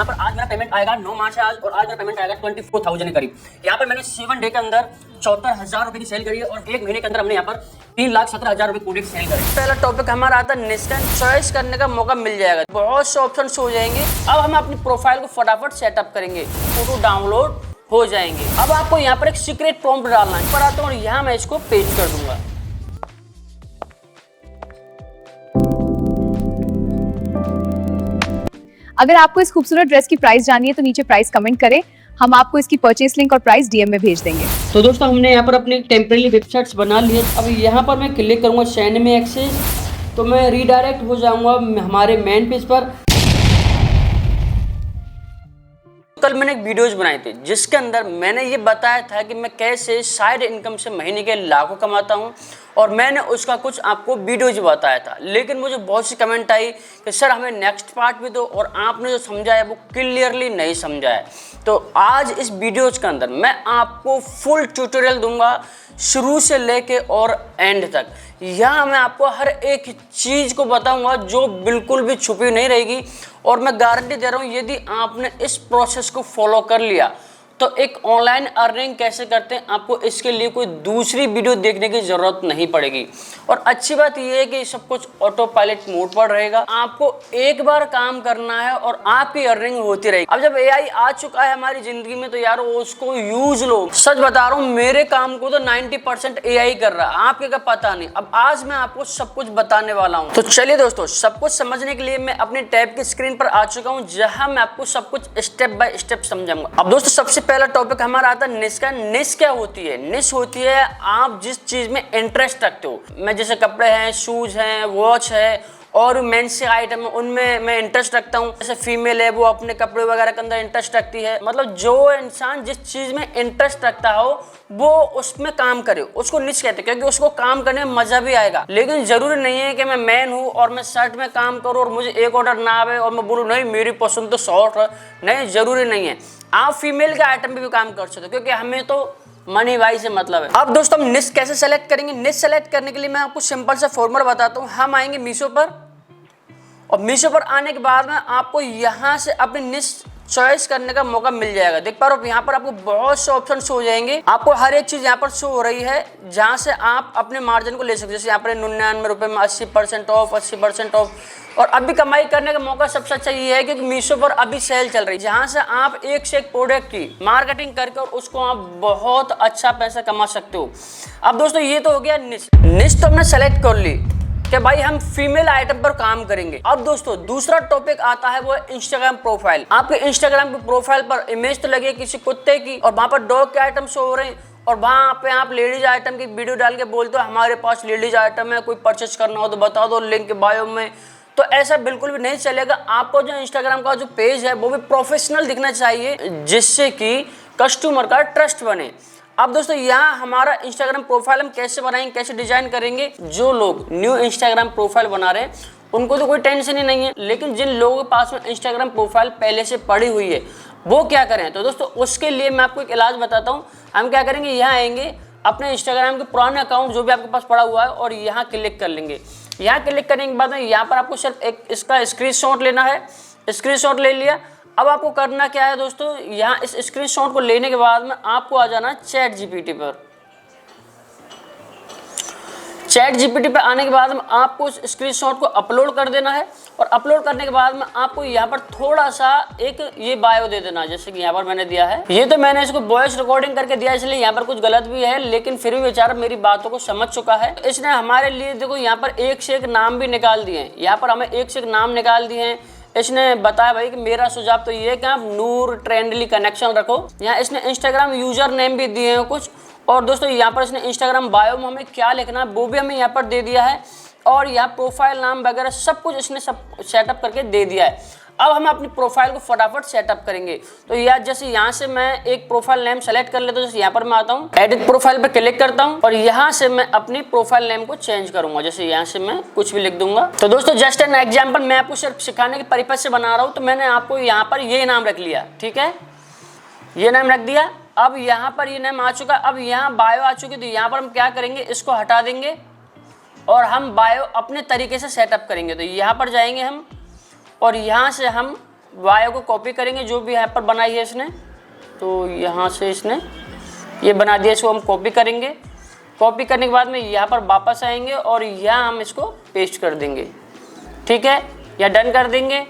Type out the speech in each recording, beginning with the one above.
यहाँ पर आज मेरा पेमेंट आएगा 9 मार्च है आज, और आज मेरा पेमेंट आएगा 24,000 के करीब। यहाँ पर मैंने 7 डे के अंदर 74,000 रुपए की सेल करी है, और 1 महीने के अंदर हमने यहाँ पर 3,17,000 रुपए प्रोडक्ट सेल करे। पहला टॉपिक हमारा आता है निस्कैन। चॉइस करने का मौका मिल जाएगा, बहुत से ऑप्शन हो जाएंगे। अब हम अपनी प्रोफाइल को फटाफट सेटअप करेंगे, फोटो डाउनलोड हो जाएंगे। अब आपको यहाँ पर एक सीक्रेट प्रॉम्प्ट डालना है, पर आता हूँ यहाँ मैं इसको पेस्ट कर दूंगा। अगर आपको इस खूबसूरत ड्रेस की प्राइस जाननी है तो नीचे प्राइस कमेंट करें, हम आपको इसकी परचेस लिंक और प्राइस डीएम में भेज देंगे। तो दोस्तों हमने यहाँ पर अपनी टेम्परेरी वेबसाइट्स बना ली है। अब यहाँ पर मैं क्लिक करूँगा सेंड में एक्सेस, तो मैं रीडायरेक्ट हो जाऊँगा हमारे मेन पेज पर। कल मैंने एक वीडियोज बनाए थे जिसके अंदर मैंने ये बताया था कि मैं कैसे साइड इनकम से महीने के लाखों कमाता हूँ, और मैंने उसका कुछ आपको वीडियोज बताया था। लेकिन मुझे बहुत सी कमेंट आई कि सर हमें नेक्स्ट पार्ट भी दो, और आपने जो समझाया वो क्लियरली नहीं समझाया। तो आज इस वीडियोज के अंदर मैं आपको फुल ट्यूटोरियल दूंगा, शुरू से लेके और एंड तक। यहाँ मैं आपको हर एक चीज़ को बताऊंगा जो बिल्कुल भी छुपी नहीं रहेगी, और मैं गारंटी दे रहा हूँ यदि आपने इस प्रोसेस को फॉलो कर लिया तो एक ऑनलाइन अर्निंग कैसे करते हैं, आपको इसके लिए कोई दूसरी वीडियो देखने की जरूरत नहीं पड़ेगी। और अच्छी बात यह है कि सब कुछ ऑटो पायलट मोड पर रहेगा। आपको एक बार काम करना है और आपकी अर्निंग होती रहेगी। अब जब एआई आ चुका है हमारी जिंदगी में तो यार उसको यूज लो। सच बता रहा हूँ, मेरे काम को तो 90% एआई कर रहा है, आपके का पता नहीं। अब आज मैं आपको सब कुछ बताने वाला हूँ। तो चलिए दोस्तों, सब कुछ समझने के लिए मैं अपने टैब की स्क्रीन पर आ चुका हूँ, जहां मैं आपको सब कुछ स्टेप बाय स्टेप समझाऊंगा। अब दोस्तों सबसे पहला टॉपिक हमारा आता है निश का। निश क्या होती है? निश होती है आप जिस चीज में इंटरेस्ट रखते हो। मैं जैसे कपड़े हैं, शूज हैं, वॉच है और मेंस के आइटम है, उनमें मैं इंटरेस्ट रखता हूँ। जैसे फीमेल है वो अपने कपड़े वगैरह के अंदर इंटरेस्ट रखती है। मतलब जो इंसान जिस चीज में इंटरेस्ट रखता हो वो उसमें काम करे, उसको निश कहते हैं, क्योंकि उसको काम करने में मजा भी आएगा। लेकिन जरूरी नहीं है कि मैं मैन हूँ और मैं शर्ट में काम करूँ और मुझे एक ऑर्डर ना आवे और मैं बोलूँ नहीं मेरी पसंद तो शॉर्ट है। नहीं, जरूरी नहीं है। आप फीमेल के आइटम पे भी काम कर सकते हो, क्योंकि हमें तो मनी भाई से मतलब है। अब दोस्तों हम निश कैसे सेलेक्ट करेंगे? निश सेलेक्ट करने के लिए मैं आपको सिंपल सा फॉर्मूला बताता हूँ। हम आएंगे मीशो पर, और मीशो पर आने के बाद में आपको यहाँ से अपनी निश चॉइस करने का मौका मिल जाएगा। देख पा रहे हो यहाँ पर आपको बहुत से ऑप्शन शो हो जाएंगे। आपको हर एक चीज यहाँ पर शो हो रही है जहाँ से आप अपने मार्जिन को ले सकते हो। जैसे यहाँ पर 99 रुपए में 80% ऑफ, 80% ऑफ। और अभी कमाई करने का मौका सबसे अच्छा ये है क्योंकि मीशो पर अभी सेल चल रही है, जहाँ से आप एक से एक प्रोडक्ट की मार्केटिंग करके और उसको आप बहुत अच्छा पैसा कमा सकते हो। अब दोस्तों ये तो हो गया निश। निश तो हमने सेलेक्ट कर ली कि भाई हम फीमेल आइटम पर काम करेंगे। अब दोस्तों दूसरा टॉपिक आता है वो इंस्टाग्राम प्रोफाइल। आपके इंस्टाग्राम की प्रोफाइल पर इमेज तो लगी है किसी कुत्ते की, और वहां पर डॉग के आइटम शो हो रहे हैं, और वहां पे आप लेडीज आइटम की वीडियो डाल के बोलते हो हमारे पास लेडीज आइटम है, कोई परचेस करना हो तो बता दो लिंक बायो में। तो ऐसा बिल्कुल भी नहीं चलेगा। आपको जो इंस्टाग्राम का जो पेज है वो भी प्रोफेशनल दिखना चाहिए, जिससे कि कस्टमर का ट्रस्ट बने। अब दोस्तों यहाँ हमारा इंस्टाग्राम प्रोफाइल हम कैसे बनाएंगे, कैसे डिजाइन करेंगे? जो लोग न्यू इंस्टाग्राम प्रोफाइल बना रहे हैं उनको तो कोई टेंशन ही नहीं है, लेकिन जिन लोगों के पास में इंस्टाग्राम प्रोफाइल पहले से पड़ी हुई है वो क्या करें? तो दोस्तों उसके लिए मैं आपको एक इलाज बताता हूँ। हम क्या करेंगे, यहाँ आएंगे अपने इंस्टाग्राम के पुराने अकाउंट जो भी आपके पास पड़ा हुआ है और यहाँ क्लिक कर लेंगे। यहाँ क्लिक करने के बाद में यहाँ पर आपको सिर्फ एक इसका स्क्रीनशॉट लेना है। स्क्रीनशॉट ले लिया। अब आपको करना क्या है दोस्तों, यहाँ इस स्क्रीनशॉट को लेने के बाद में आपको आ जाना चैट जीपीटी पर। चैट जीपीटी पर आने के बाद में आपको इस स्क्रीनशॉट को अपलोड कर देना है, और अपलोड करने के बाद में आपको यहाँ पर थोड़ा सा एक ये बायो दे देना, जैसे कि यहाँ पर मैंने दिया है। ये तो मैंने इसको वॉइस रिकॉर्डिंग करके दिया इसलिए यहाँ पर कुछ गलत भी है, लेकिन फिर भी बेचारा मेरी बातों को समझ चुका है। इसने हमारे लिए देखो यहाँ पर एक से एक नाम भी निकाल दिए हैं। यहाँ पर हमें एक से एक नाम निकाल दिए हैं। इसने बताया भाई कि मेरा सुझाव तो ये है कि आप नूर ट्रेंडली कनेक्शन रखो। यहाँ इसने इंस्टाग्राम यूजर नेम भी दिए हैं कुछ, और दोस्तों यहाँ पर इसने इंस्टाग्राम बायो में हमें क्या लिखना है वो भी हमें यहाँ पर दे दिया है, और यहाँ प्रोफाइल नाम वगैरह सब कुछ इसने सब सेटअप करके दे दिया है। अब हम अपनी प्रोफाइल को फटाफट सेटअप करेंगे। तो यार जैसे यहाँ से मैं एक प्रोफाइल नेम सेलेक्ट कर लेता हूँ। जैसे यहाँ पर मैं आता हूँ, एडिट प्रोफाइल पर क्लिक करता हूँ, और यहाँ से मैं अपनी प्रोफाइल नेम को चेंज करूंगा। जैसे यहाँ से मैं कुछ भी लिख दूंगा। तो दोस्तों जस्ट एन एग्जाम्पल, मैं आपको सिर्फ सिखाने के पर्पज से बना रहा हूँ, तो मैंने आपको यहाँ पर ये नाम रख लिया। ठीक है, ये नाम रख दिया। अब यहाँ पर ये नाम आ चुका। अब यहाँ बायो आ चुकी, तो यहाँ पर हम क्या करेंगे, इसको हटा देंगे और हम बायो अपने तरीके से सेटअप करेंगे। तो यहाँ पर जाएंगे हम, और यहाँ से हम बायो को कॉपी करेंगे जो भी यहाँ पर बनाई है इसने। तो यहाँ से इसने ये बना दिया, इसको हम कॉपी करेंगे। कॉपी करने के बाद में यहाँ पर वापस आएंगे और यहाँ हम इसको पेस्ट कर देंगे, ठीक है, या डन कर देंगे।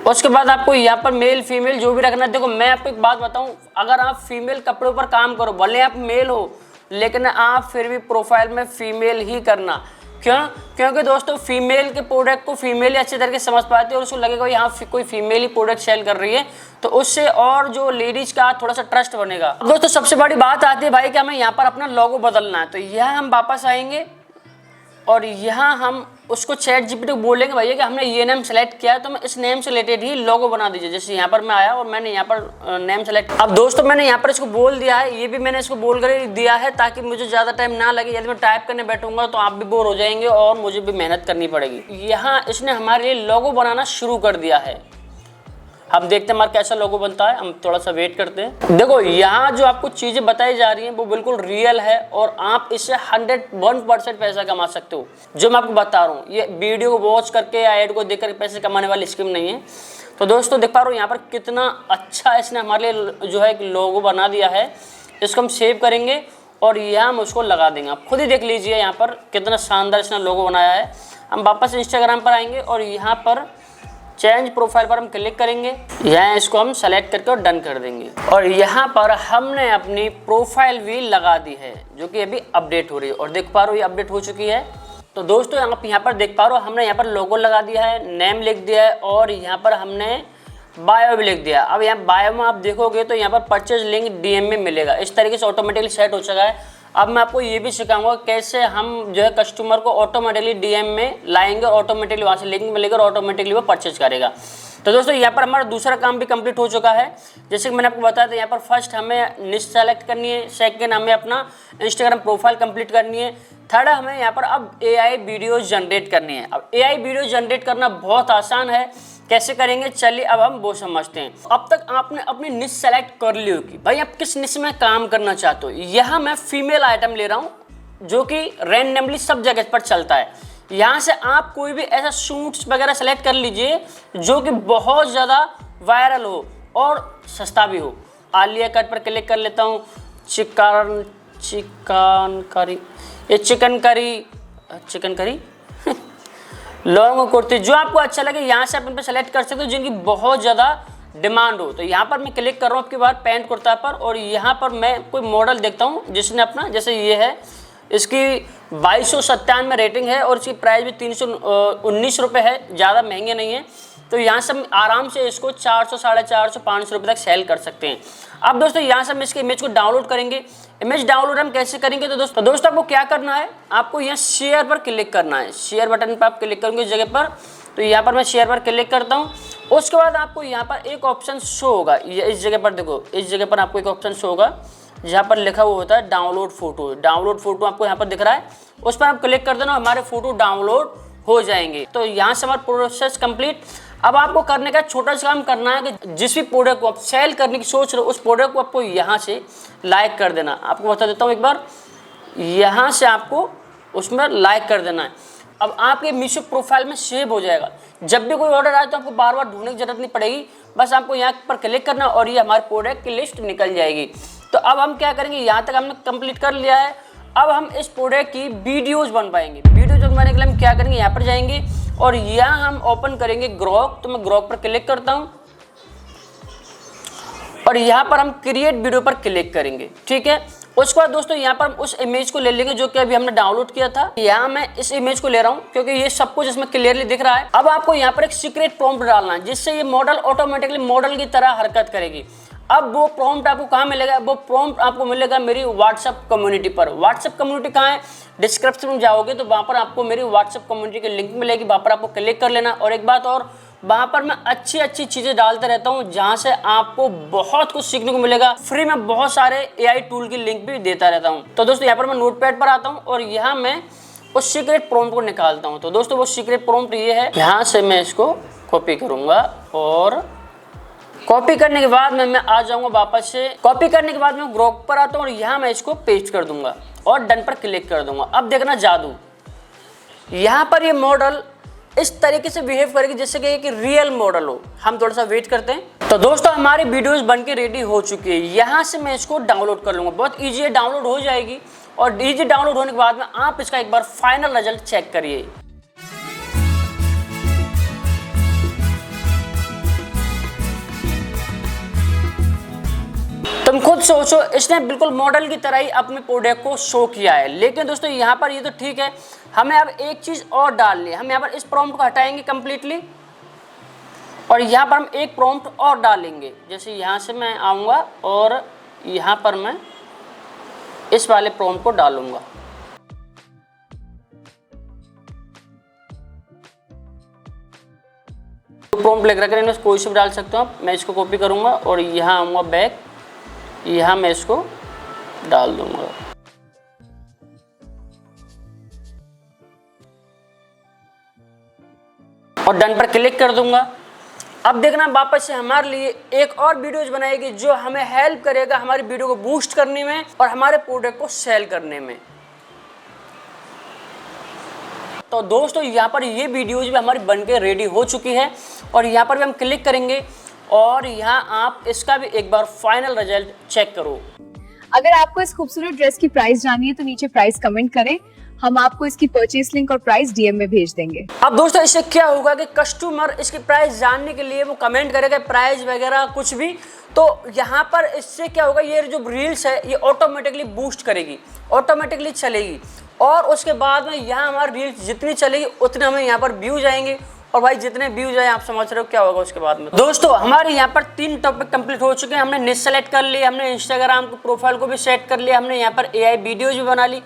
उसके बाद आपको यहाँ पर मेल फीमेल जो भी रखना है। देखो मैं आपको एक बात बताऊँ, अगर आप फीमेल कपड़ों पर काम करो, भले आप मेल हो, लेकिन आप फिर भी प्रोफाइल में फीमेल ही करना। क्यों? क्योंकि दोस्तों फीमेल के प्रोडक्ट को फीमेल ही अच्छे तरीके से समझ पाती है और उसको लगेगा यहाँ कोई फीमेल ही प्रोडक्ट सेल कर रही है, तो उससे और जो लेडीज का थोड़ा सा ट्रस्ट बनेगा। दोस्तों सबसे बड़ी बात आती है भाई कि हमें यहाँ पर अपना लोगो बदलना है। तो यहाँ हम वापस आएंगे और यहाँ हम उसको चैट जीपीटी को बोलेंगे भैया कि हमने ये नेम सेलेक्ट किया है, तो मैं इस नेम से रिलेटेड ही लोगो बना दीजिए। जैसे यहाँ पर मैं आया और मैंने यहाँ पर नेम सेलेक्ट, अब दोस्तों मैंने यहाँ पर इसको बोल दिया है, ये भी मैंने इसको बोल कर दिया है ताकि मुझे ज़्यादा टाइम ना लगे। यदि मैं टाइप करने बैठूंगा तो आप भी बोर हो जाएंगे और मुझे भी मेहनत करनी पड़ेगी। यहाँ इसने हमारे लिए लोगो बनाना शुरू कर दिया है। हम देखते हैं हमारा कैसा लोगो बनता है, हम थोड़ा सा वेट करते हैं। देखो यहाँ जो आपको चीज़ें बताई जा रही हैं वो बिल्कुल रियल है और आप इससे 101% पैसा कमा सकते हो। जो मैं आपको बता रहा हूँ, ये वीडियो को वॉच करके या ऐड को देख कर पैसे कमाने वाली स्कीम नहीं है। तो दोस्तों देख पा रहे हो यहाँ पर कितना अच्छा इसने हमारे लिए जो है एक लोगो बना दिया है। इसको हम सेव करेंगे और यहाँ हम उसको लगा देंगे। आप खुद ही देख लीजिए यहाँ पर कितना शानदार इसने लोगो बनाया है। हम वापस इंस्टाग्राम पर आएंगे और यहाँ पर चेंज प्रोफाइल पर हम क्लिक करेंगे, यहाँ इसको हम सेलेक्ट करके और डन कर देंगे। और यहाँ पर हमने अपनी प्रोफाइल भी लगा दी है जो कि अभी अपडेट हो रही है और देख पा रहे हो ये अपडेट हो चुकी है। तो दोस्तों आप यहाँ पर देख पा रहे हो हमने यहाँ पर लोगो लगा दिया है, नेम लिख दिया है और यहाँ पर हमने बायो भी लिख दिया। अब यहाँ बायो में आप देखोगे तो यहाँ पर परचेज लिंक डीएम में मिलेगा। इस तरीके से ऑटोमेटिकली सेट हो चुका है। अब मैं आपको ये भी सिखाऊंगा कैसे हम जो है कस्टमर को ऑटोमेटिकली डीएम में लाएंगे, ऑटोमेटिकली वहाँ से लिंक मिलेगा और ऑटोमेटिकली वो परचेज करेगा। तो दोस्तों यहाँ पर हमारा दूसरा काम भी कंप्लीट हो चुका है। जैसे कि मैंने आपको बताया था, यहाँ पर फर्स्ट हमें निश सेलेक्ट करनी है, सेकंड हमें अपना इंस्टाग्राम प्रोफाइल कंप्लीट करनी है, थर्ड हमें यहाँ पर अब एआई वीडियो जनरेट करनी है। अब एआई वीडियो जनरेट करना बहुत आसान है, कैसे करेंगे चलिए अब हम वो समझते हैं। अब तक आपने अपनी निश सेलेक्ट कर ली होगी, भाई आप किस निश में काम करना चाहते हो। यहाँ मैं फीमेल आइटम ले रहा हूँ जो कि रैंडमली सब जगह पर चलता है। यहाँ से आप कोई भी ऐसा सूट्स वगैरह सेलेक्ट कर लीजिए जो कि बहुत ज़्यादा वायरल हो और सस्ता भी हो। आलिया कट पर क्लिक कर लेता हूँ, चिकन करी लॉन्ग कुर्ती, जो आपको अच्छा लगे यहाँ से आप इन पर सेलेक्ट कर सकते हो जिनकी बहुत ज़्यादा डिमांड हो। तो यहाँ पर मैं क्लिक कर रहा हूँ आपकी बार पैंट कुर्ता पर और यहाँ पर मैं कोई मॉडल देखता हूँ जिसने अपना, जैसे ये है, इसकी 2297 रेटिंग है और इसकी प्राइस भी 319 रुपये है, ज़्यादा महंगे नहीं है। तो यहाँ से हम आराम से इसको 400, 450, 500 रुपये तक सेल कर सकते हैं। अब दोस्तों यहाँ से हम इसके इमेज को डाउनलोड करेंगे। इमेज डाउनलोड हम कैसे करेंगे, तो दोस्तों आपको क्या करना है, आपको यहाँ शेयर पर क्लिक करना है। शेयर बटन पर आप क्लिक करेंगे इस जगह पर, तो यहाँ पर मैं शेयर पर क्लिक करता हूँ। उसके बाद आपको यहाँ पर एक ऑप्शन शो होगा, ये इस जगह पर देखो, इस जगह पर आपको एक ऑप्शन शो होगा जहाँ पर लिखा हुआ होता है डाउनलोड फोटो। डाउनलोड फोटो आपको यहाँ पर दिख रहा है, उस पर आप क्लिक कर देना, हमारे फोटो डाउनलोड हो जाएंगे। तो यहाँ से हमारा प्रोसेस कंप्लीट। अब आपको करने का छोटा सा काम करना है कि जिस भी प्रोडक्ट को आप सेल करने की सोच रहे हो उस प्रोडक्ट को आपको यहाँ से लाइक कर देना। आपको बता देता हूँ एक बार, यहाँ से आपको उसमें लाइक कर देना है। अब आपके मीशो प्रोफाइल में सेव हो जाएगा। जब भी कोई ऑर्डर आए तो आपको बार बार ढूंढने की जरूरत नहीं पड़ेगी, बस आपको यहाँ पर क्लिक करना और ये हमारे प्रोडक्ट की लिस्ट निकल जाएगी। तो अब हम क्या करेंगे, यहाँ तक हमने कंप्लीट कर लिया है। अब हम इस प्रोडक्ट की वीडियोज़ बन पाएंगे। वीडियोज बनवाने के लिए हम क्या करेंगे, यहाँ पर जाएंगे और यहाँ हम ओपन करेंगे ग्रॉक। तो मैं ग्रॉक पर क्लिक करता हूँ और यहाँ पर हम क्रिएट वीडियो पर क्लिक करेंगे, ठीक है। उसके बाद दोस्तों यहाँ पर हम उस इमेज को ले लेंगे जो कि अभी हमने डाउनलोड किया था। यहाँ मैं इस इमेज को ले रहा हूँ क्योंकि ये सब कुछ इसमें क्लियरली दिख रहा है। अब आपको यहाँ पर एक सीक्रेट प्रॉम्प्ट डालना है जिससे ये मॉडल ऑटोमेटिकली मॉडल की तरह हरकत करेगी। अब वो प्रॉम्प्ट आपको कहाँ मिलेगा, वो प्रॉम्प्ट आपको मिलेगा मेरी व्हाट्सएप कम्युनिटी पर। व्हाट्सएप कम्युनिटी कहाँ है, डिस्क्रिप्शन में जाओगे तो वहाँ पर आपको मेरी व्हाट्सएप कम्युनिटी की लिंक मिलेगी, वहाँ पर आपको क्लिक कर लेना। और एक बात और, वहाँ पर मैं अच्छी अच्छी चीज़ें डालते रहता हूँ जहाँ से आपको बहुत कुछ सीखने को मिलेगा। फ्री में बहुत सारे एआई टूल की लिंक भी देता रहता हूँ। तो दोस्तों यहाँ पर मैं नोटपैड पर आता हूँ और यहाँ मैं उस सीक्रेट प्रॉम्प्ट को निकालता हूँ। तो दोस्तों वो सीक्रेट प्रॉम्प्ट ये है, यहाँ से मैं इसको कॉपी करूँगा और कॉपी करने के बाद मैं आ जाऊँगा वापस से। कॉपी करने के बाद मैं ग्रॉक पर आता हूँ और यहाँ मैं इसको पेस्ट कर दूँगा और डन पर क्लिक कर दूँगा। अब देखना जादू, यहाँ पर ये मॉडल इस तरीके से बिहेव करेगी जैसे कि एक रियल मॉडल हो। हम थोड़ा सा वेट करते हैं। तो दोस्तों हमारी वीडियोस बन के रेडी हो चुकी है। यहाँ से मैं इसको डाउनलोड कर लूँगा, बहुत ईजी है, डाउनलोड हो जाएगी। और ईजी डाउनलोड होने के बाद में आप इसका एक बार फाइनल रिजल्ट चेक करिए। तुम खुद सोचो, इसने बिल्कुल मॉडल की तरह ही अपने प्रोडक्ट को शो किया है। लेकिन दोस्तों यहाँ पर ये तो ठीक है, हमें अब एक चीज़ और डालनी है। हम यहाँ पर इस प्रॉम्प्ट को हटाएंगे कम्प्लीटली और यहाँ पर हम एक प्रॉम्प्ट और डालेंगे। जैसे यहाँ से मैं आऊँगा और यहाँ पर मैं इस वाले प्रॉम्प्ट को डालूँगा। प्रॉम्प्ट लिख रखा है, कोई से भी डाल सकते हो आप। मैं इसको कॉपी करूँगा और यहाँ आऊँगा बैक, यहाँ मैं इसको डाल दूंगा और डन पर क्लिक कर दूंगा। अब देखना वापस से हमारे लिए एक और वीडियोज बनाएगी जो हमें हेल्प करेगा हमारी वीडियो को बूस्ट करने में और हमारे प्रोडक्ट को सेल करने में। तो दोस्तों यहाँ पर ये वीडियोज भी हमारी बनके रेडी हो चुकी है और यहाँ पर भी हम क्लिक करेंगे और यहाँ आप इसका भी एक बार फाइनल रिजल्ट चेक करो। अगर आपको इस खूबसूरत ड्रेस की प्राइस जाननी है तो नीचे प्राइस कमेंट करें, हम आपको इसकी परचेस लिंक और प्राइस डीएम में भेज देंगे। अब दोस्तों इससे क्या होगा कि कस्टमर इसकी प्राइस जानने के लिए वो कमेंट करेगा प्राइस वगैरह कुछ भी, तो यहाँ पर इससे क्या होगा, ये जो रील्स है ये ऑटोमेटिकली बूस्ट करेगी, ऑटोमेटिकली चलेगी और उसके बाद में यहाँ हमारी रील्स जितनी चलेगी उतने हमें यहाँ पर व्यूज आएंगे और भाई जितने व्यूज आए आप समझ रहे हो क्या होगा उसके बाद में। दोस्तों हमारे यहाँ पर 3 टॉपिक कंप्लीट हो चुके हैं। हमने निश सेलेक्ट कर लिया, हमने इंस्टाग्राम को प्रोफाइल को भी सेट कर लिया, हमने यहाँ पर एआई वीडियोज भी बना ली।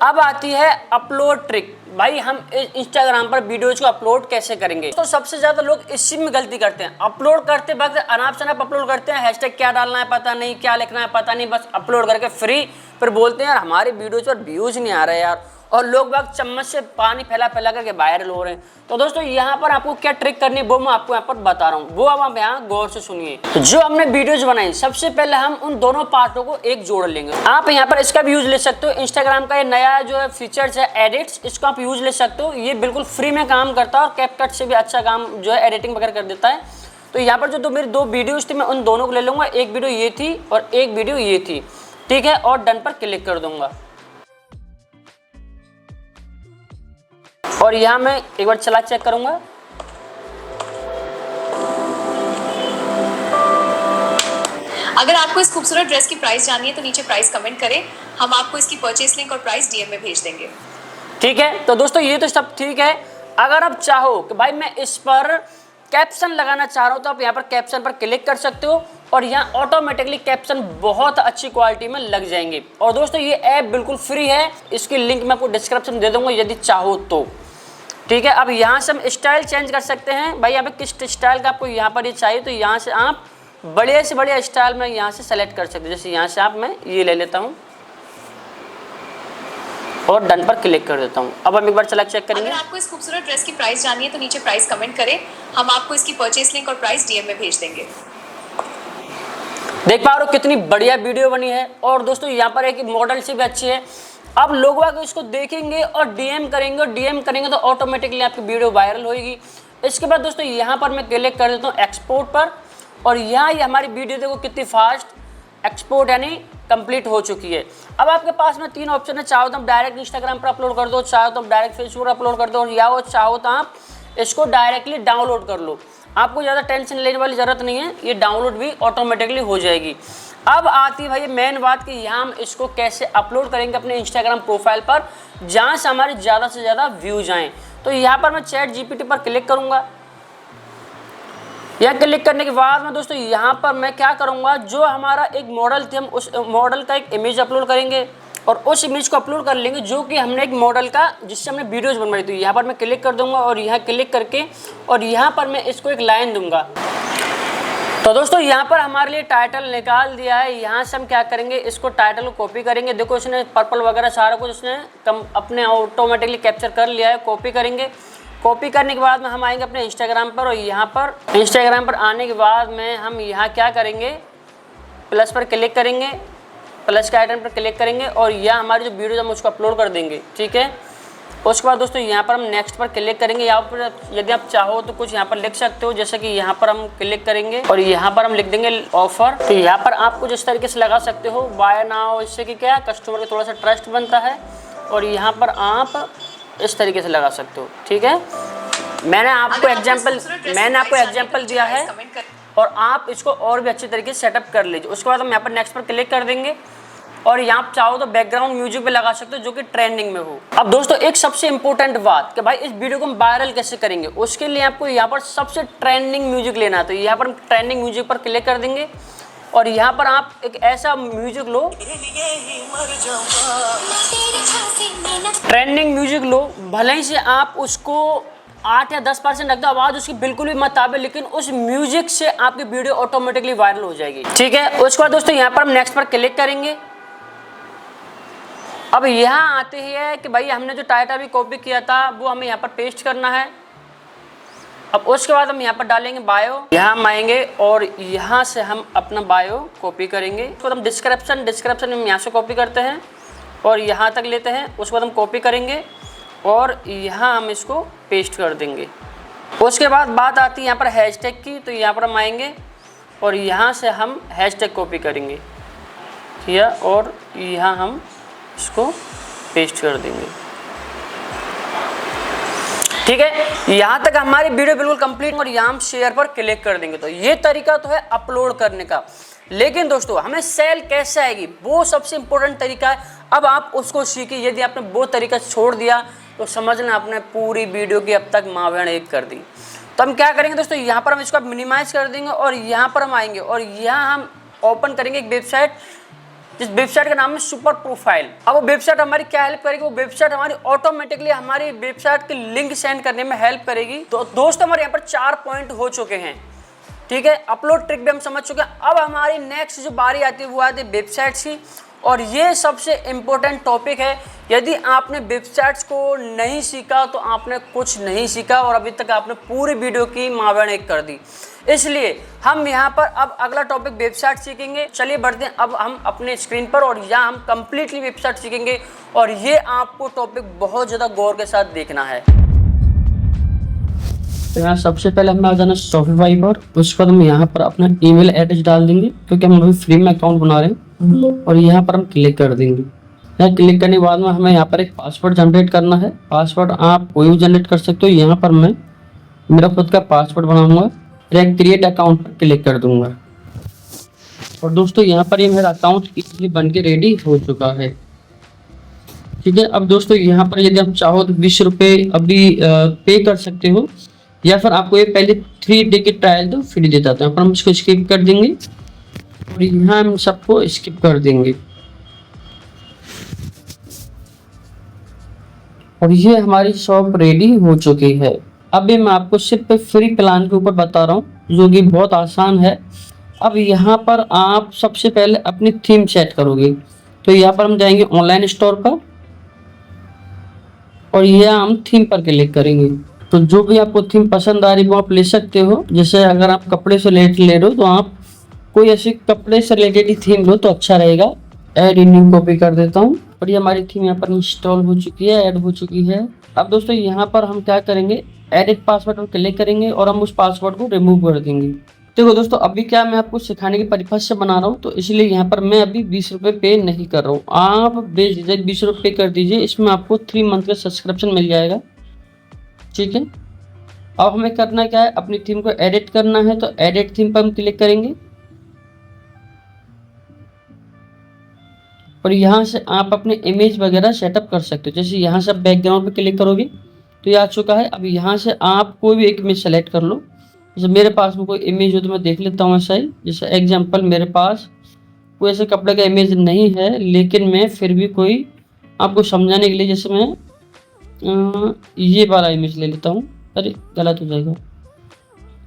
अब आती है अपलोड ट्रिक। भाई हम इंस्टाग्राम पर वीडियोज को अपलोड कैसे करेंगे। तो सबसे ज़्यादा लोग इसी में गलती करते हैं, अपलोड करते वक्त अनाप शनाप अपलोड करते हैं, हैशटैग क्या डालना है पता नहीं, क्या लिखना है पता नहीं, बस अपलोड करके फ्री। फिर बोलते हैं यार हमारे वीडियोज पर व्यूज नहीं आ रहे यार, और लोग बाग चम्मच से पानी फैला फैला करके वायरल हो रहे हैं। तो दोस्तों यहाँ पर आपको क्या ट्रिक करनी है वो मैं आपको यहाँ पर बता रहा हूँ, वो अब आप यहाँ गौर से सुनिए। तो जो हमने वीडियोज बनाई सबसे पहले हम उन दोनों पार्टों को एक जोड़ लेंगे। आप यहाँ पर इसका भी यूज ले सकते हो, इंस्टाग्राम का ये नया जो है फीचर्स है एडिट्स, इसको आप यूज ले सकते हो। ये बिल्कुल फ्री में काम करता है और कैपकट से भी अच्छा काम जो है एडिटिंग वगैरह कर देता है। तो यहाँ पर जो मेरी 2 वीडियोज थी मैं उन दोनों को ले लूँगा, एक वीडियो ये थी और एक वीडियो ये थी, ठीक है, और डन पर क्लिक कर दूंगा। और यहाँ मैं एक बार चला चेक करूंगा। अगर आपको इस खूबसूरत ड्रेस की प्राइस जाननी है तो नीचे प्राइस कमेंट करें, हम आपको इसकी परचेस लिंक और प्राइस डीएम में भेज देंगे। ठीक है, तो दोस्तों ये तो सब ठीक है। अगर आप चाहो कि भाई मैं इस पर कैप्शन लगाना चाह रहा हूँ तो आप यहाँ पर कैप्शन पर क्लिक कर सकते हो और यहाँ ऑटोमेटिकली कैप्शन बहुत अच्छी क्वालिटी में लग जाएंगे। और दोस्तों ये ऐप बिल्कुल फ्री है, इसकी लिंक मैं आपको डिस्क्रिप्शन दे दूंगा यदि चाहो तो, ठीक है। अब यहाँ से हम स्टाइल चेंज कर सकते हैं। भाई यहाँ पे किस स्टाइल का आपको यहाँ पर ये चाहिए तो यहाँ से आप बढ़िया से बढ़िया स्टाइल में यहाँ से सेलेक्ट कर सकते हैं। जैसे यहाँ से आप मैं ये ले लेता हूँ और डन पर क्लिक कर देता हूँ। अब हम एक बार चला चेक करेंगे। अगर आपको इस खूबसूरत ड्रेस की प्राइस जाननी है तो नीचे प्राइस कमेंट करें, हम आपको इसकी परचेस लिंक और प्राइस डीएम में भेज देंगे। देख पा रहे हो कितनी बढ़िया वीडियो बनी है और दोस्तों यहाँ पर एक मॉडल से भी अच्छी है। अब लोग इसको देखेंगे और डीएम करेंगे तो ऑटोमेटिकली आपकी वीडियो वायरल होगी। इसके बाद दोस्तों यहाँ पर मैं क्लिक कर देता हूँ एक्सपोर्ट पर और यहाँ ये हमारी वीडियो देखो कितनी फास्ट एक्सपोर्ट यानी कंप्लीट हो चुकी है। अब आपके पास में 3 ऑप्शन है, चाहो तो आप डायरेक्ट इंस्टाग्राम पर अपलोड कर दो, चाहो तो आप डायरेक्ट फेसबुक पर अपलोड कर दो, या वो चाहो तो आप इसको डायरेक्टली डाउनलोड कर लो। आपको ज़्यादा टेंशन लेने वाली ज़रूरत नहीं है, ये डाउनलोड भी ऑटोमेटिकली हो जाएगी। अब आती है भाई मेन बात कि यहाँ हम इसको कैसे अपलोड करेंगे अपने इंस्टाग्राम प्रोफाइल पर जहाँ से हमारे ज़्यादा से ज़्यादा व्यूज आएँ। तो यहाँ पर मैं चैट जीपीटी पर क्लिक करूँगा। यहाँ क्लिक करने के बाद में दोस्तों यहाँ पर मैं क्या करूँगा, जो हमारा एक मॉडल थी हम उस मॉडल का एक इमेज अपलोड करेंगे और उस इमेज को अपलोड कर लेंगे जो कि हमने एक मॉडल का जिससे हमने वीडियोज़ बनवाई थी। यहाँ पर मैं क्लिक कर दूँगा और यहाँ क्लिक करके और यहाँ पर मैं इसको एक लाइन दूँगा। तो दोस्तों यहाँ पर हमारे लिए टाइटल निकाल दिया है। यहाँ से हम क्या करेंगे, इसको टाइटल को कॉपी करेंगे। देखो इसने पर्पल वगैरह सारा कुछ इसने अपने ऑटोमेटिकली कैप्चर कर लिया है। कॉपी करेंगे, कॉपी करने के बाद में हम आएंगे अपने इंस्टाग्राम पर और यहाँ पर इंस्टाग्राम पर आने के बाद में हम यहाँ क्या करेंगे, प्लस पर क्लिक करेंगे, प्लस के आइकन पर क्लिक करेंगे और यह हमारी जो वीडियो हम उसको अपलोड कर देंगे। ठीक है, उसके बाद दोस्तों यहाँ पर हम नेक्स्ट पर क्लिक करेंगे। यहाँ पर यदि आप चाहो तो कुछ यहाँ पर लिख सकते हो, जैसे कि यहाँ पर हम क्लिक करेंगे और यहाँ पर हम लिख देंगे ऑफर। तो यहाँ पर आप कुछ इस तरीके से लगा सकते हो बाय नाउ, इससे कि क्या कस्टमर का थोड़ा सा ट्रस्ट बनता है। और यहाँ पर आप इस तरीके से लगा सकते हो, ठीक है। मैंने आपको एग्जाम्पल दिया है और आप इसको और भी अच्छे तरीके से सेटअप कर लीजिए। उसके बाद हम यहाँ पर नेक्स्ट पर क्लिक कर देंगे और यहाँ आप चाहो तो बैकग्राउंड म्यूजिक भी लगा सकते हो जो कि ट्रेंडिंग में हो। अब दोस्तों एक सबसे इंपॉर्टेंट बात कि भाई इस वीडियो को हम वायरल कैसे करेंगे, उसके लिए आपको यहाँ पर सबसे ट्रेंडिंग म्यूजिक लेना है। तो यहाँ पर हम ट्रेंडिंग म्यूजिक पर क्लिक कर देंगे और यहाँ पर आप एक ऐसा म्यूजिक लो, ट्रेंडिंग म्यूजिक लो। भले ही से आप उसको 8 या 10% रख दो, आवाज़ उसकी बिल्कुल भी मत आवे, लेकिन उस म्यूजिक से आपकी वीडियो ऑटोमेटिकली वायरल हो जाएगी, ठीक है। उसके बाद दोस्तों यहाँ पर हम नेक्स्ट पर क्लिक करेंगे। अब यहाँ आते हैं कि भाई हमने जो टाइटल भी कॉपी किया था वो हमें यहाँ पर पेस्ट करना है। अब उसके बाद हम यहाँ पर डालेंगे बायो, यहाँ हम आएंगे और यहाँ से हम अपना बायो कॉपी करेंगे। उसके बाद हम डिस्क्रिप्शन हम यहाँ से कॉपी करते हैं और यहाँ तक लेते हैं। उसके बाद हम कॉपी करेंगे और यहाँ हम इसको पेस्ट कर देंगे। उसके बाद बात आती है यहाँ पर हैशटैग की। तो यहाँ पर हम आएंगे और यहाँ से हम हैशटैग कॉपी करेंगे, ठीक है, और यहाँ हम इसको पेस्ट कर देंगे, ठीक है। यहाँ तक हमारी वीडियो बिल्कुल कंप्लीट और यहाँ हम शेयर पर क्लिक कर देंगे। तो ये तरीका तो है अपलोड करने का, लेकिन दोस्तों हमें सेल कैसे आएगी वो सबसे इंपॉर्टेंट तरीका है। अब आप उसको सीखिए। यदि आपने वो तरीका छोड़ दिया तो समझना आपने पूरी वीडियो की अब तक मावेण एक कर दी। तो हम क्या करेंगे दोस्तों, यहाँ पर हम इसको मिनिमाइज कर देंगे और यहाँ पर हम आएंगे और यहाँ हम ओपन करेंगे एक वेबसाइट, जिस वेबसाइट का नाम है सुपर प्रोफाइल। अब वो वेबसाइट हमारी क्या हेल्प करेगी, वो वेबसाइट हमारी ऑटोमेटिकली हमारी वेबसाइट की लिंक सेंड करने में हेल्प करेगी। तो दोस्तों हमारे यहाँ पर 4 पॉइंट हो चुके हैं, ठीक है। अपलोड ट्रिक भी हम समझ चुके हैं। अब हमारी नेक्स्ट जो बारी आती है वो आती है वेबसाइट्स की, और ये सबसे इम्पोर्टेंट टॉपिक है। यदि आपने वेबसाइट्स को नहीं सीखा तो आपने कुछ नहीं सीखा और अभी तक आपने पूरी वीडियो की मावेण एक कर दी। इसलिए हम यहाँ पर अब अगला टॉपिक वेबसाइट सीखेंगे। चलिए बढ़ते हैं अब हम अपने स्क्रीन पर और यहाँ हम कंप्लीटली वेबसाइट सीखेंगे और ये आपको टॉपिक बहुत ज़्यादा गौर के साथ देखना है। तो यहाँ सबसे पहले हमें आ जाना शॉपिफाई पर। उसके बाद हम यहाँ पर अपना ईमेल एड्रेस डाल देंगे क्योंकि हम अभी फ्री में अकाउंट बना रहे हैं और यहाँ पर हम क्लिक कर देंगे। यहाँ क्लिक करने के बाद में हमें यहाँ पर एक पासवर्ड जनरेट करना है। पासवर्ड आप कोई भी जनरेट कर सकते हो। यहाँ पर मैं मेरा खुद का पासवर्ड बनाऊंगा, फिर क्रिएट अकाउंट पर क्लिक कर दूंगा और दोस्तों यहाँ पर ये मेरा अकाउंट इजीली बन के रेडी हो चुका है, ठीक है। अब दोस्तों यहाँ पर यदि आप चाहो तो 20 रुपये अभी पे कर सकते हो या फिर आपको ये पहले 3 डे की ट्रायल तो फ्री दे देता है, पर हम इसको स्किप कर देंगे और यहाँ हम सबको स्किप कर देंगे। और ये हमारी शॉप रेडी हो चुकी है। अभी मैं आपको सिर्फ फ्री प्लान के ऊपर बता रहा हूँ जो कि बहुत आसान है। अब यहाँ पर आप सबसे पहले अपनी थीम सेट करोगे। तो यहाँ पर हम जाएंगे ऑनलाइन स्टोर पर और यहाँ हम थीम पर क्लिक करेंगे। तो जो भी आपको थीम पसंद आ रही वो आप ले सकते हो। जैसे अगर आप कपड़े से रिलेटेड ले रहे हो तो आप कोई ऐसे कपड़े से रिलेटेड ही थीम लो तो अच्छा रहेगा। ऐड न्यू कॉपी कर देता हूँ और ये हमारी थीम यहाँ पर इंस्टॉल हो चुकी है, ऐड हो चुकी है। अब दोस्तों यहाँ पर हम क्या करेंगे, एडिट पासवर्ड पर क्लिक करेंगे और हम उस पासवर्ड को रिमूव कर देंगे। देखो दोस्तों अभी क्या मैं आपको सिखाने के पर्पज से बना रहा हूँ तो इसलिए यहाँ पर मैं अभी 20 रुपये पे नहीं कर रहा हूँ। आप बेझिझक 20 रुपये कर दीजिए, इसमें आपको 3 मंथ का सब्सक्रिप्शन मिल जाएगा, ठीक है। अब हमें करना क्या है, अपनी थीम को एडिट करना है। तो एडिट थीम पर हम क्लिक करेंगे और यहाँ से आप अपने इमेज वगैरह सेटअप कर सकते हो। जैसे यहाँ से बैकग्राउंड पे क्लिक करोगे तो ये आ चुका है। अब यहाँ से आप कोई भी एक इमेज सेलेक्ट कर लो। जैसे मेरे पास में कोई इमेज हो तो मैं देख लेता हूँ ऐसा ही। जैसे एग्जांपल मेरे पास कोई ऐसे कपड़े का इमेज नहीं है, लेकिन मैं फिर भी कोई आपको समझाने के लिए जैसे मैं ये वाला इमेज ले लेता हूँ। अरे गलत हो जाएगा,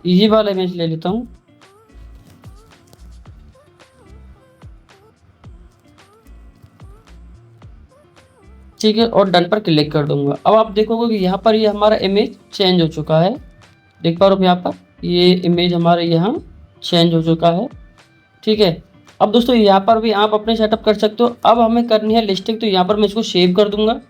ये वाला इमेज ले लेता हूँ। ठीक है, और डन पर क्लिक कर दूंगा। अब आप देखोगे कि यहाँ पर ये हमारा इमेज चेंज हो चुका है। देख पा रहे हो यहाँ पर ये इमेज हमारे यहाँ चेंज हो चुका है, ठीक है। अब दोस्तों यहाँ पर भी आप अपने सेटअप कर सकते हो। अब हमें करनी है लिस्टिंग, तो यहाँ पर मैं इसको सेव कर दूंगा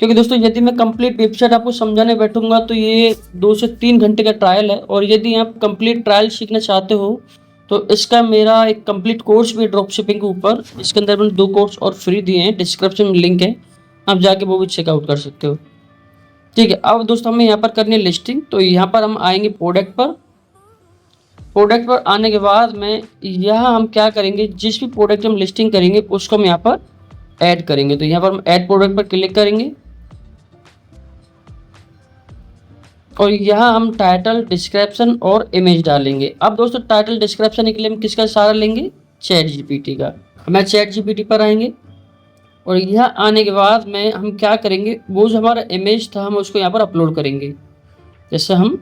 क्योंकि दोस्तों यदि मैं कंप्लीट वेबसाइट आपको समझाने बैठूंगा तो ये 2 से 3 घंटे का ट्रायल है, और यदि आप कंप्लीट ट्रायल सीखना चाहते हो तो इसका मेरा एक कंप्लीट कोर्स भी ड्रॉप शिपिंग के ऊपर, इसके अंदर मैंने 2 कोर्स और फ्री दिए हैं, डिस्क्रिप्शन में लिंक है, आप जाके वो भी चेकआउट कर सकते हो। ठीक है, अब दोस्तों हमें यहाँ पर करनी है लिस्टिंग। तो यहाँ पर हम आएंगे प्रोडक्ट पर। प्रोडक्ट पर आने के बाद में यहाँ हम क्या करेंगे, जिस भी प्रोडक्ट हम लिस्टिंग करेंगे उसको हम यहाँ पर ऐड करेंगे। तो यहाँ पर हम ऐड प्रोडक्ट पर क्लिक करेंगे और यहाँ हम टाइटल, डिस्क्रिप्शन और इमेज डालेंगे। अब दोस्तों टाइटल डिस्क्रिप्शन के लिए हम किसका सहारा लेंगे, चैट जीपीटी का। हमें चैट जीपीटी पर आएंगे और यहाँ आने के बाद में हम क्या करेंगे, वो जो हमारा इमेज था हम उसको यहाँ पर अपलोड करेंगे। जैसे हम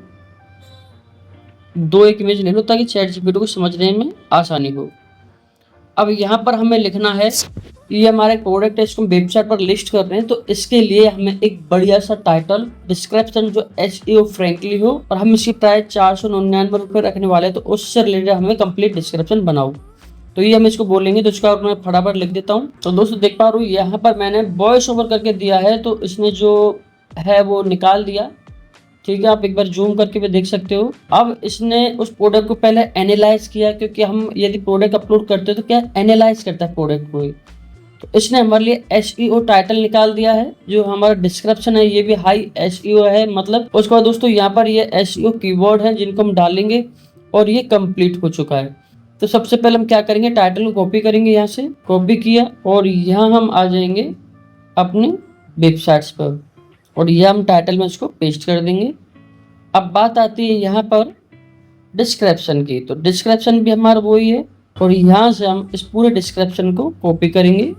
2 एक इमेज ले लो ताकि चैट जीपीटी को समझने में आसानी हो। अब यहाँ पर हमें लिखना है, ये हमारा एक प्रोडक्ट है, इसको हम वेबसाइट पर लिस्ट कर रहे हैं, तो इसके लिए हमें एक बढ़िया सा टाइटल, डिस्क्रिप्शन जो SEO फ्रेंकली हो, और हम इसकी प्राइस 499 रुपये रखने वाले हैं, तो उससे रिलेटेड हमें कंप्लीट डिस्क्रिप्शन बनाओ। तो ये हम इसको बोलेंगे, तो इसका मैं फटाफट लिख देता हूँ। तो दोस्तों देख पा रहे हो यहाँ पर मैंने वॉइस ओवर करके दिया है, तो इसने जो है वो निकाल दिया। ठीक है, आप एक बार जूम करके भी देख सकते हो। अब इसने उस प्रोडक्ट को पहले एनालाइज किया, क्योंकि हम यदि प्रोडक्ट अपलोड करते हैं तो क्या एनालाइज करता है प्रोडक्ट को। तो इसने हमारे लिए SEO टाइटल निकाल दिया है, जो हमारा डिस्क्रिप्शन है ये भी हाई SEO है, मतलब। उसके बाद दोस्तों यहाँ पर ये SEO कीवर्ड है जिनको हम डालेंगे, और ये कंप्लीट हो चुका है। तो सबसे पहले हम क्या करेंगे, टाइटल को कॉपी करेंगे, यहाँ से कॉपी किया और यहाँ हम आ जाएंगे अपनी वेबसाइट्स पर, और यह हम टाइटल में इसको पेस्ट कर देंगे। अब बात आती है यहाँ पर डिस्क्रिप्शन की। तो डिस्क्रिप्शन भी हमारा वही है, और यहाँ से हम इस पूरे डिस्क्रिप्शन को कॉपी करेंगे,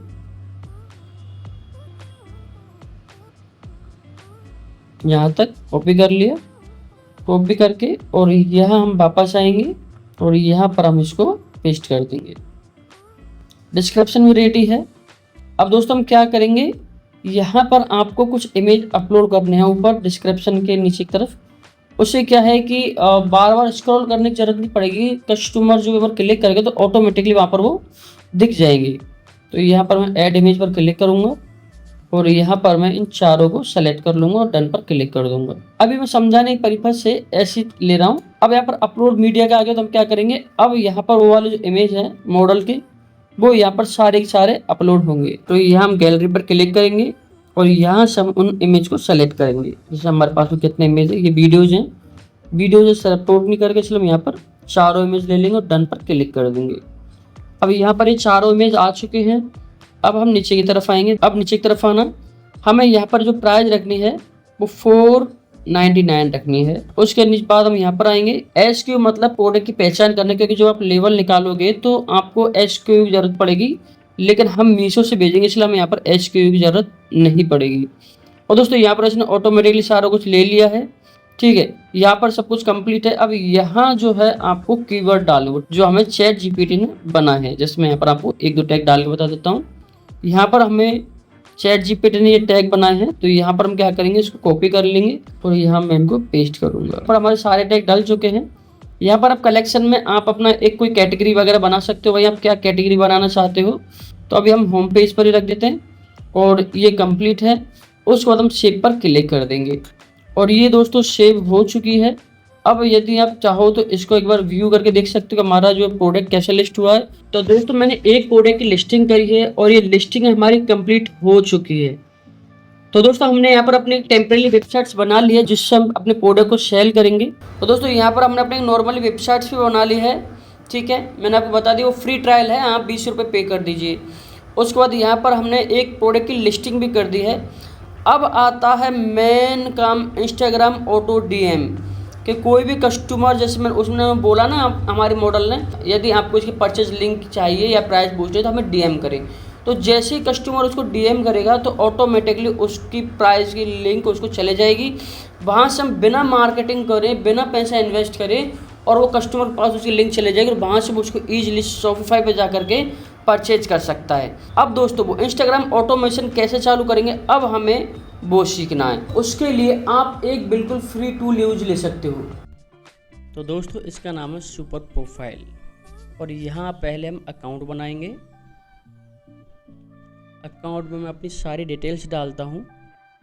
यहाँ तक कॉपी कर लिया। कॉपी करके और यहाँ हम वापस आएंगे और यहाँ पर हम इसको पेस्ट कर देंगे। डिस्क्रिप्शन भी रेडी है। अब दोस्तों हम क्या करेंगे, यहाँ पर आपको कुछ इमेज अपलोड करने हैं ऊपर डिस्क्रिप्शन के नीचे की तरफ। उससे क्या है कि बार बार स्क्रॉल करने की जरूरत नहीं पड़ेगी, कस्टमर जो ऊपर क्लिक करेगा तो ऑटोमेटिकली वहाँ पर वो दिख जाएंगे। तो यहाँ पर मैं ऐड इमेज पर क्लिक करूँगा और यहाँ पर मैं इन चारों को सेलेक्ट कर लूँगा और डन पर क्लिक कर दूंगा। अभी मैं समझाने की पर्पज से ऐसे ले रहा हूँ। अब यहाँ पर अपलोड मीडिया का आ गया, तो हम क्या करेंगे, अब यहाँ पर वो वाले जो इमेज है मॉडल के, वो यहाँ पर सारे के सारे अपलोड होंगे। तो यहाँ हम गैलरी पर क्लिक करेंगे और यहाँ से हम उन इमेज को सेलेक्ट करेंगे। जैसे हमारे पास में कितने इमेज है, ये वीडियोज हैं, वीडियो से अपलोड नहीं करके चलो हम यहाँ पर चारों इमेज ले लेंगे और डन पर क्लिक कर देंगे। अब यहाँ पर ये चारों इमेज आ चुके हैं। अब हम नीचे की तरफ आएंगे। अब नीचे की तरफ आना, हमें यहाँ पर जो प्राइस रखनी है वो 499 रखनी है। उसके नीचे बाद हम यहाँ पर आएंगे SKU, मतलब प्रोडक्ट की पहचान करने, क्योंकि जो आप लेवल निकालोगे तो आपको SKU की जरूरत पड़ेगी, लेकिन हम मीशो से भेजेंगे इसलिए हमें यहाँ पर SKU की जरूरत नहीं पड़ेगी। और दोस्तों यहाँ पर इसने ऑटोमेटिकली सारा कुछ ले लिया है। ठीक है, यहाँ पर सब कुछ कंप्लीट है। अब यहाँ जो है आपको कीवर्ड डालो जो हमें चैट जीपीटी ने बना है, जिसमें यहाँ पर आपको 1-2 टैग डाल के बता देता हूँ। यहाँ पर हमें चैट जीपीटी ने ये टैग बनाए हैं, तो यहाँ पर हम क्या करेंगे, इसको कॉपी कर लेंगे और यहाँ मैं इनको पेस्ट करूँगा। पर हमारे सारे टैग डल चुके हैं। यहाँ पर आप कलेक्शन में आप अपना एक कोई कैटेगरी वगैरह बना सकते हो, भाई आप क्या कैटेगरी बनाना चाहते हो। तो अभी हम होम पेज पर ही रख देते हैं और ये कंप्लीट है। उसके बाद हम सेव पर क्लिक कर देंगे और ये दोस्तों सेव हो चुकी है। अब यदि आप चाहो तो इसको एक बार व्यू करके देख सकते हो कि हमारा जो प्रोडक्ट कैसे लिस्ट हुआ है। तो दोस्तों मैंने एक प्रोडक्ट की लिस्टिंग करी है और ये लिस्टिंग हमारी कंप्लीट हो चुकी है। तो दोस्तों हमने यहाँ पर अपनी टेम्परेरी वेबसाइट्स बना ली है जिससे हम अपने प्रोडक्ट को सेल करेंगे। तो दोस्तों यहाँ पर हमने अपनी नॉर्मली वेबसाइट्स भी बना ली है। ठीक है, मैंने आपको बता दी वो फ्री ट्रायल है, आप 20 रुपये पे कर दीजिए। उसके बाद यहाँ पर हमने एक प्रोडक्ट की लिस्टिंग भी कर दी है। अब आता है मेन काम, इंस्टाग्राम ऑटो DM, कि कोई भी कस्टमर, जैसे मैं उसने बोला ना हमारे मॉडल ने, यदि आपको इसकी परचेज लिंक चाहिए या प्राइस पूछे तो हमें DM करें। तो जैसे ही कस्टमर उसको DM करेगा तो ऑटोमेटिकली उसकी प्राइस की लिंक उसको चले जाएगी। वहाँ से हम बिना मार्केटिंग करें, बिना पैसा इन्वेस्ट करें और वो कस्टमर के पास उसकी लिंक चले जाएगी और वहाँ से वो उसको ईजिली शॉपिफाई पे जा करके परचेज कर सकता है। अब दोस्तों वो इंस्टाग्राम ऑटोमेशन कैसे चालू करेंगे, अब हमें वो सीखना है। उसके लिए आप एक बिल्कुल फ्री टूल यूज ले सकते हो। तो दोस्तों इसका नाम है सुपर प्रोफाइल और यहाँ पहले हम अकाउंट बनाएंगे। अकाउंट में मैं अपनी सारी डिटेल्स डालता हूँ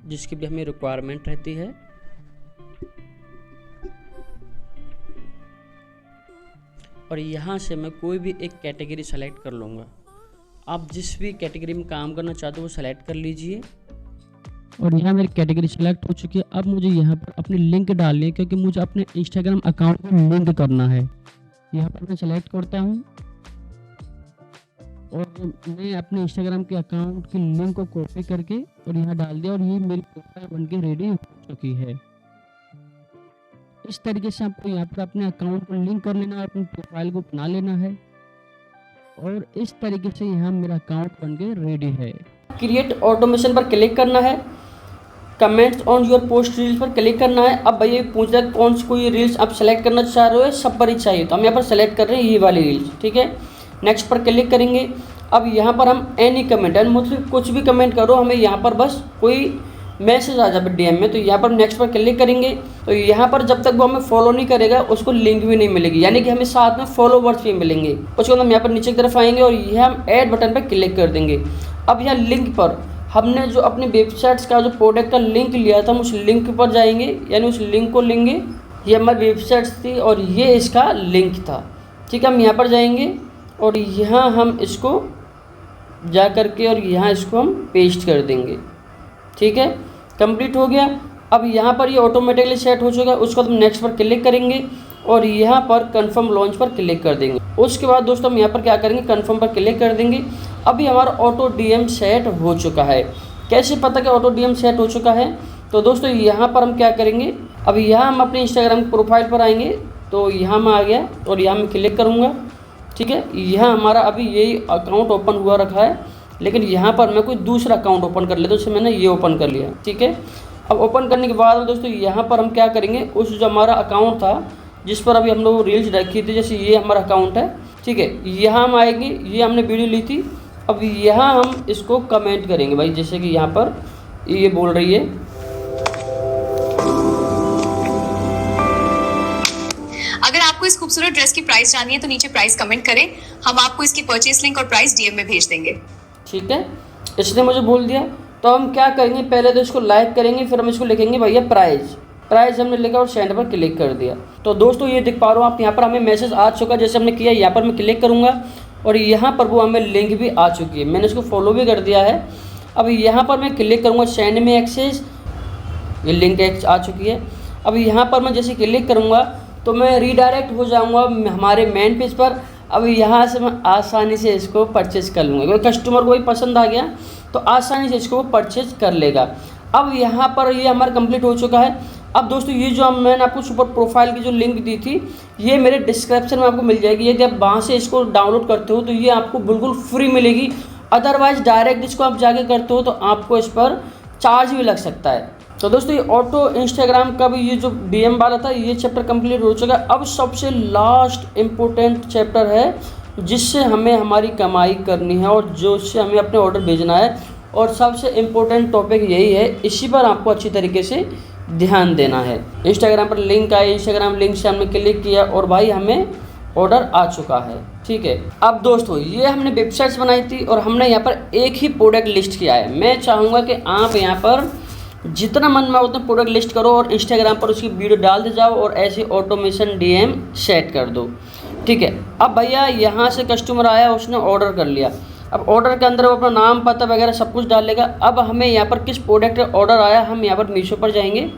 जिसकी भी हमें रिक्वायरमेंट रहती है। और यहाँ से मैं कोई भी एक कैटेगरी सेलेक्ट कर लूँगा। आप जिस भी कैटेगरी में काम करना चाहते हो वो सेलेक्ट कर लीजिए। और यहाँ मेरी कैटेगरी सेलेक्ट हो चुकी है। अब मुझे यहाँ पर अपनी लिंक डालनी है, क्योंकि मुझे अपने इंस्टाग्राम अकाउंट को लिंक करना है। यहाँ पर मैं सेलेक्ट करता हूँ और मैं अपने इंस्टाग्राम के अकाउंट की लिंक को कॉपी करके और यहाँ डाल दिया और ये मेरी प्रोफाइल बनके रेडी हो चुकी है। इस तरीके से आपको यहाँ पर अपने अकाउंट को लिंक कर लेना है, अपनी प्रोफाइल को बना लेना है और इस तरीके से यहाँ मेरा अकाउंट बनके रेडी है। क्रिएट ऑटोमेशन पर क्लिक करना है, comments on your post reels पर क्लिक करना है। अब भैया पूछ रहा है कौन सी कोई रील्स आप सेलेक्ट करना चाह रहे हो, सब पर ही चाहिए, तो हम यहाँ पर सेलेक्ट कर रहे हैं ये वाली रील्स। ठीक है, नेक्स्ट पर क्लिक करेंगे। अब यहाँ पर हम एनी कमेंट मतलब कुछ भी कमेंट करो, हमें यहाँ पर बस कोई मैसेज आ जाए DM में, तो यहाँ पर नेक्स्ट पर क्लिक करेंगे। तो यहाँ पर जब तक वो हमें फॉलो नहीं करेगा उसको लिंक भी नहीं मिलेगी, यानी कि हमें साथ में फॉलोवर्स भी मिलेंगे। उसके बाद हम यहाँ पर नीचे की तरफ आएंगे और यह हम ऐड बटन पर क्लिक कर देंगे। अब यहाँ लिंक पर हमने जो अपनी वेबसाइट्स का जो प्रोडक्ट का लिंक लिया था हम उस लिंक पर जाएंगे, यानी उस लिंक को लेंगे। ये हमारी वेबसाइट्स थी और ये इसका लिंक था। ठीक है, हम यहाँ पर जाएंगे और यहाँ हम इसको जा करके और यहाँ इसको हम पेस्ट कर देंगे। ठीक है, कंप्लीट हो गया। अब यहाँ पर ये ऑटोमेटिकली सेट हो चुका है। उसको हम नेक्स्ट पर क्लिक करेंगे और यहाँ पर कंफर्म लॉन्च पर क्लिक कर देंगे। उसके बाद दोस्तों हम यहाँ पर क्या करेंगे, कंफर्म पर क्लिक कर देंगे। अभी हमारा ऑटो DM सेट हो चुका है। कैसे पता कि ऑटो DM सेट हो चुका है, तो दोस्तों यहाँ पर हम क्या करेंगे, अब यहाँ हम अपने इंस्टाग्राम प्रोफाइल पर आएंगे। तो यहाँ मैं आ गया और यहाँ मैं क्लिक करूँगा। ठीक है, यहाँ हमारा अभी यही अकाउंट ओपन हुआ रखा है, लेकिन यहाँ पर मैं कोई दूसरा अकाउंट ओपन कर लेता हूँ, उससे मैंने ये ओपन कर लिया। ठीक है, अब ओपन करने के बाद दोस्तों यहाँ पर हम क्या करेंगे, उस जो हमारा अकाउंट था जिस पर अभी हम लोग रील्स रखी थी, जैसे ये हमारा अकाउंट है। ठीक है, यहाँ हम आएंगे, ये हमने वीडियो ली थी। अब यहाँ हम इसको कमेंट करेंगे भाई, जैसे कि यहाँ पर ये बोल रही है, अगर आपको इस खूबसूरत ड्रेस की प्राइस जाननी है तो नीचे प्राइस कमेंट करें, हम आपको इसकी परचेस लिंक और प्राइस DM में भेज देंगे। ठीक है, इसने मुझे बोल दिया। तो हम क्या करेंगे, पहले तो इसको लाइक करेंगे, फिर हम इसको लिखेंगे भैया प्राइस हमने लिखा और सेंड पर क्लिक कर दिया। तो दोस्तों ये देख पा रहे हो आप, यहाँ पर हमें मैसेज आ चुका जैसे हमने किया। यहाँ पर मैं क्लिक करूँगा और यहाँ पर वो हमें लिंक भी आ चुकी है, मैंने इसको फॉलो भी कर दिया है। अब यहाँ पर मैं क्लिक करूँगा सेंड में एक्सेस, ये लिंक आ चुकी है। अब यहाँ पर मैं जैसे क्लिक करूँगा तो मैं रीडायरेक्ट हो जाऊँगा हमारे मेन पेज पर। अब यहाँ से मैं आसानी से इसको परचेज़ कर लूँगा, कोई कस्टमर को भी पसंद आ गया तो आसानी से इसको परचेज़ कर लेगा। अब यहाँ पर ये हमारा कंप्लीट हो चुका है। अब दोस्तों ये जो मैंने आपको सुपर प्रोफाइल की जो लिंक दी थी ये मेरे डिस्क्रिप्शन में आपको मिल जाएगी। यदि आप वहाँ से इसको डाउनलोड करते हो तो ये आपको बिल्कुल फ्री मिलेगी। अदरवाइज़ डायरेक्ट इसको आप जाके करते हो तो आपको इस पर चार्ज भी लग सकता है। तो दोस्तों ये ऑटो इंस्टाग्राम का भी ये जो DM वाला था ये चैप्टर कंप्लीट हो चुका है। अब सबसे लास्ट इम्पोर्टेंट चैप्टर है जिससे हमें हमारी कमाई करनी है और जो उससे हमें अपने ऑर्डर भेजना है, और सबसे इम्पोर्टेंट टॉपिक यही है, इसी पर आपको अच्छी तरीके से ध्यान देना है। इंस्टाग्राम पर लिंक आए, इंस्टाग्राम लिंक से हमने क्लिक किया और भाई हमें ऑर्डर आ चुका है। ठीक है, अब दोस्तों ये हमने वेबसाइट्स बनाई थी और हमने यहाँ पर एक ही प्रोडक्ट लिस्ट किया है। मैं चाहूँगा कि आप यहाँ पर जितना मन में उतना प्रोडक्ट लिस्ट करो और इंस्टाग्राम पर उसकी वीडियो डाल दे जाओ और ऐसे ऑटोमेशन DM सेट कर दो। ठीक है, अब भैया यहाँ से कस्टमर आया, उसने ऑर्डर कर लिया। अब ऑर्डर के अंदर वो अपना नाम पता वगैरह सब कुछ डालेगा। अब हमें यहाँ पर किस प्रोडक्ट का ऑर्डर आया, हम यहाँ पर मीशो पर जाएंगे।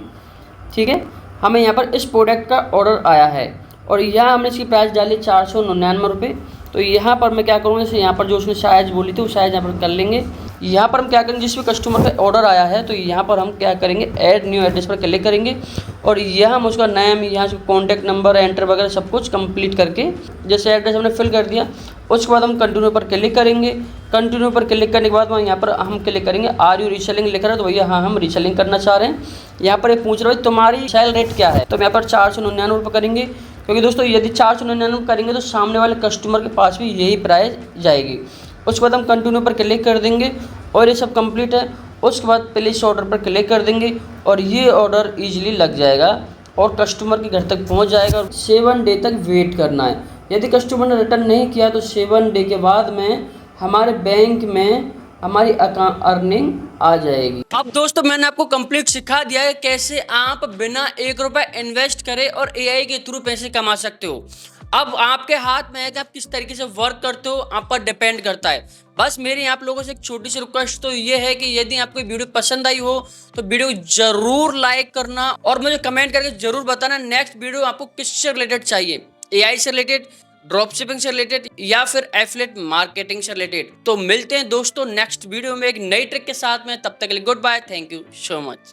ठीक है, हमें यहाँ पर इस प्रोडक्ट का ऑर्डर आया है और यहाँ हमने इसकी प्राइस डाली 499 रुपये। तो यहाँ पर मैं क्या करूँगा, जैसे यहाँ पर जो उसने साइज़ बोली थी वो साइज़ यहाँ पर कर लेंगे। यहाँ पर हम क्या करेंगे, जिस भी कस्टमर का ऑर्डर आया है तो यहाँ पर हम क्या करेंगे, ऐड न्यू एड्रेस पर क्लिक करेंगे और यहाँ हम उसका नेम, यहाँ से कॉन्टैक्ट नंबर एंटर वगैरह सब कुछ कंप्लीट करके जैसे एड्रेस हमने फिल कर दिया, उसके बाद हम कंटिन्यू पर क्लिक करेंगे। कंटिन्यू पर क्लिक करने के बाद यहाँ पर हम क्लिक करेंगे आर यू रीसेलिंग लिख रहा है, तो भैया हाँ हम रीसेलिंग करना चाह रहे हैं। यहाँ पर ये पूछ रहा है तुम्हारी सेल रेट क्या है, तो यहाँ पर 499 रुपये करेंगे, क्योंकि दोस्तों यदि 499 करेंगे तो सामने वाले कस्टमर के पास भी यही प्राइस जाएगी। उसके बाद हम कंटिन्यू पर क्लिक कर देंगे और ये सब कंप्लीट है। उसके बाद प्लेस ऑर्डर पर क्लिक कर देंगे और ये ऑर्डर ईजिली लग जाएगा और कस्टमर के घर तक पहुंच जाएगा। और 7 डे तक वेट करना है। यदि कस्टमर ने रिटर्न नहीं किया तो 7 डे के बाद में हमारे बैंक में हमारी अर्निंग आ जाएगी। अब दोस्तों मैंने आपको कंप्लीट सिखा दिया है कैसे आप बिना 1 रुपए इन्वेस्ट करे और एआई के थ्रू पैसे कमा सकते हो। अब आपके हाथ में है कि आप किस तरीके से वर्क करते हो, आप पर डिपेंड करता है। बस मेरी आप लोगों से एक छोटी सी रिक्वेस्ट तो ये है कि यदि आपको वीडियो पसंद आई हो तो वीडियो जरूर लाइक करना और मुझे कमेंट करके जरूर बताना नेक्स्ट वीडियो आपको किससे रिलेटेड चाहिए, एआई से रिलेटेड, ड्रॉप शिपिंग से रिलेटेड या फिर एफिलिएट मार्केटिंग से रिलेटेड। तो मिलते हैं दोस्तों नेक्स्ट वीडियो में एक नई ट्रिक के साथ में, तब तक के लिए goodbye, thank you so much.